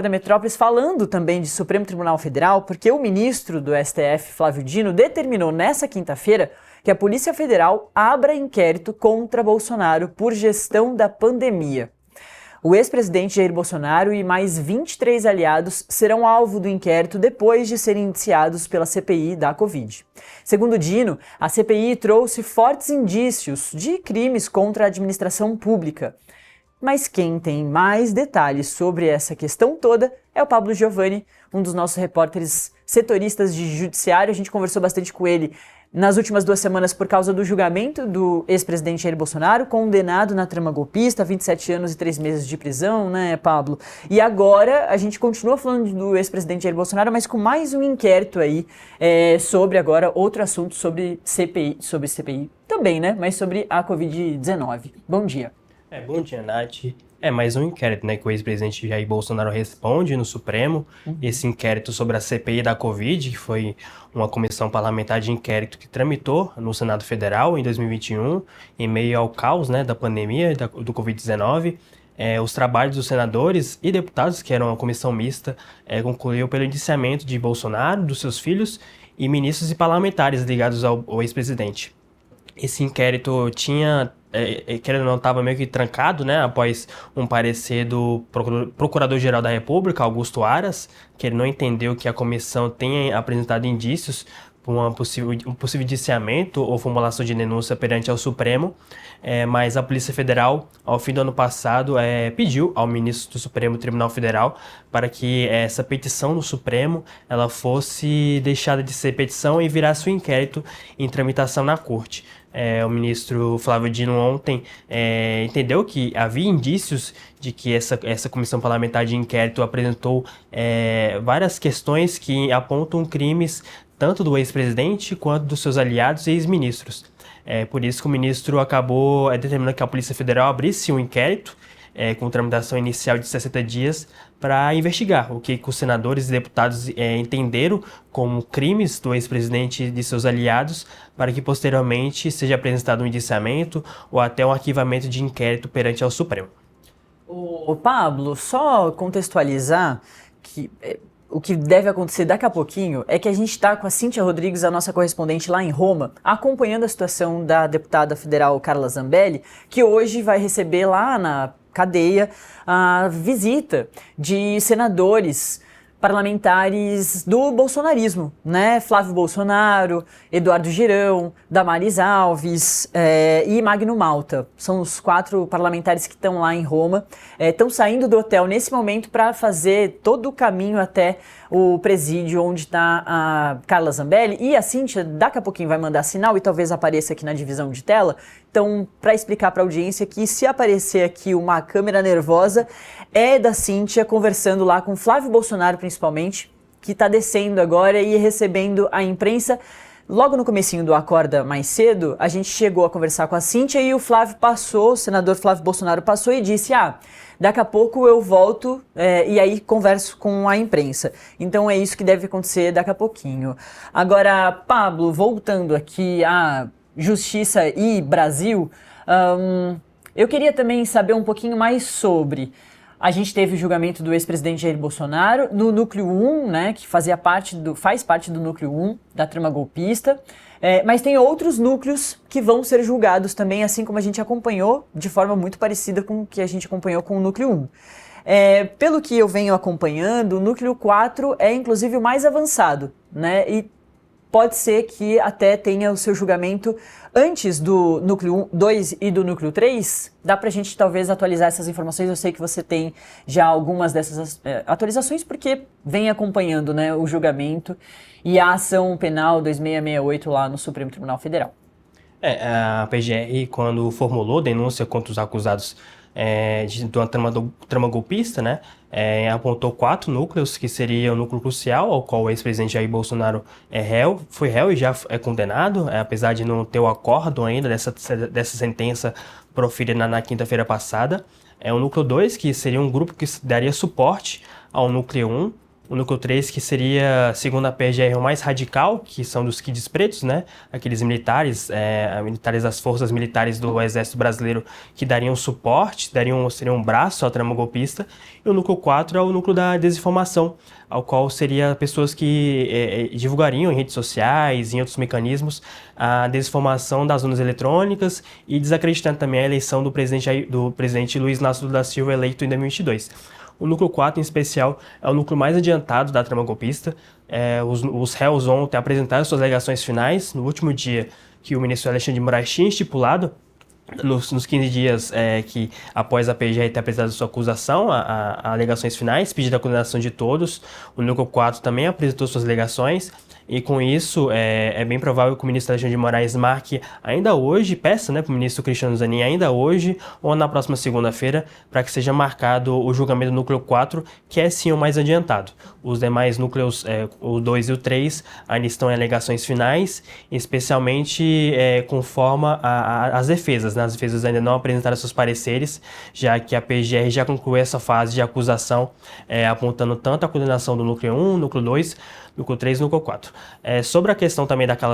da Metrópolis falando também de Supremo Tribunal Federal, porque o ministro do STF, Flávio Dino, determinou nessa quinta-feira que a Polícia Federal abra inquérito contra Bolsonaro por gestão da pandemia. O ex-presidente Jair Bolsonaro e mais 23 aliados serão alvo do inquérito depois de serem indiciados pela CPI da Covid. Segundo Dino, a CPI trouxe fortes indícios de crimes contra a administração pública. Mas quem tem mais detalhes sobre essa questão toda é o Pablo Giovanni, um dos nossos repórteres setoristas de judiciário. A gente conversou bastante com ele nas últimas 2 semanas por causa do julgamento do ex-presidente Jair Bolsonaro, condenado na trama golpista, 27 anos e 3 meses de prisão, né, Pablo? E agora a gente continua falando do ex-presidente Jair Bolsonaro, mas com mais um inquérito aí sobre agora outro assunto sobre CPI também, né? Mas sobre a Covid-19. Bom dia. Bom dia, Nath. Mais um inquérito, né, que o ex-presidente Jair Bolsonaro responde no Supremo. Esse inquérito sobre a CPI da Covid, que foi uma comissão parlamentar de inquérito que tramitou no Senado Federal em 2021, em meio ao caos, né, da pandemia do Covid-19. Os trabalhos dos senadores e deputados, que eram uma comissão mista, concluiu pelo indiciamento de Bolsonaro, dos seus filhos e ministros e parlamentares ligados ao ex-presidente. Esse inquérito querendo ou não, estava meio que trancado, né, após um parecer do Procurador-Geral da República, Augusto Aras, que ele não entendeu que a comissão tenha apresentado indícios por um possível indiciamento ou formulação de denúncia perante ao Supremo, mas a Polícia Federal, ao fim do ano passado, pediu ao ministro do Supremo Tribunal Federal para que essa petição no Supremo ela fosse deixada de ser petição e virasse um inquérito em tramitação na Corte. O ministro Flávio Dino ontem entendeu que havia indícios de que essa comissão parlamentar de inquérito apresentou várias questões que apontam crimes tanto do ex-presidente quanto dos seus aliados e ex-ministros. Por isso que o ministro acabou determinando que a Polícia Federal abrisse um inquérito com tramitação inicial de 60 dias para investigar o que os senadores e deputados entenderam como crimes do ex-presidente e de seus aliados, para que posteriormente seja apresentado um indiciamento ou até um arquivamento de inquérito perante ao Supremo. O Pablo, só contextualizar que o que deve acontecer daqui a pouquinho é que a gente está com a Cíntia Rodrigues, a nossa correspondente lá em Roma, acompanhando a situação da deputada federal Carla Zambelli, que hoje vai receber lá na cadeia a visita de senadores parlamentares do bolsonarismo, né? Flávio Bolsonaro, Eduardo Girão, Damares Alves e Magno Malta. São os 4 parlamentares que estão lá em Roma. Estão saindo do hotel nesse momento para fazer todo o caminho até o presídio onde está a Carla Zambelli. E a Cíntia daqui a pouquinho vai mandar sinal e talvez apareça aqui na divisão de tela. Então, para explicar para a audiência que se aparecer aqui uma câmera nervosa, é da Cíntia conversando lá com Flávio Bolsonaro, principalmente, que está descendo agora e recebendo a imprensa. Logo no comecinho do Acorda Mais Cedo, a gente chegou a conversar com a Cíntia e o senador Flávio Bolsonaro passou e disse, daqui a pouco eu volto e aí converso com a imprensa. Então é isso que deve acontecer daqui a pouquinho. Agora, Pablo, voltando aqui a Justiça e Brasil, eu queria também saber um pouquinho mais sobre... A gente teve o julgamento do ex-presidente Jair Bolsonaro no Núcleo 1, né, que faz parte do Núcleo 1 da trama golpista, mas tem outros núcleos que vão ser julgados também, assim como a gente acompanhou, de forma muito parecida com o que a gente acompanhou com o Núcleo 1. Pelo que eu venho acompanhando, o Núcleo 4 é inclusive o mais avançado, né, e pode ser que até tenha o seu julgamento antes do Núcleo 2 e do Núcleo 3. Dá pra gente talvez atualizar essas informações. Eu sei que você tem já algumas dessas atualizações porque vem acompanhando, né, o julgamento e a ação penal 2668 lá no Supremo Tribunal Federal. A PGR, quando formulou denúncia contra os acusados de uma trama golpista, né, apontou 4 núcleos, que seria o núcleo crucial, ao qual o ex-presidente Jair Bolsonaro foi réu e já é condenado, apesar de não ter o acordo ainda dessa sentença proferida na quinta-feira passada. O núcleo 2, que seria um grupo que daria suporte ao núcleo 1, O núcleo 3, que seria, segundo a PGR, o mais radical, que são dos kids pretos, né? Aqueles militares, militares das forças militares do Exército Brasileiro que dariam suporte, seriam um braço à trama golpista. E o núcleo 4 é o núcleo da desinformação, ao qual seria pessoas que divulgariam em redes sociais, em outros mecanismos, a desinformação das urnas eletrônicas e desacreditando também a eleição do presidente Luiz Inácio Lula da Silva, eleito em 2022. O núcleo 4, em especial, é o núcleo mais adiantado da trama golpista. Os réus ontem apresentaram suas alegações finais, no último dia que o ministro Alexandre de Moraes tinha estipulado, nos 15 dias que após a PGR ter apresentado sua acusação, a alegações finais, pedindo a condenação de todos. O núcleo 4 também apresentou suas alegações. E com isso, é bem provável que o ministro Alexandre de Moraes marque ainda hoje, peça, né, para o ministro Cristiano Zanin ainda hoje ou na próxima segunda-feira, para que seja marcado o julgamento do núcleo 4, que é sim o mais adiantado. Os demais núcleos, o 2 e o 3, ainda estão em alegações finais, especialmente conforme as defesas. Né? As defesas ainda não apresentaram seus pareceres, já que a PGR já concluiu essa fase de acusação, apontando tanto a condenação do núcleo 1, núcleo 2, núcleo 3 e núcleo 4. Sobre a questão também daquela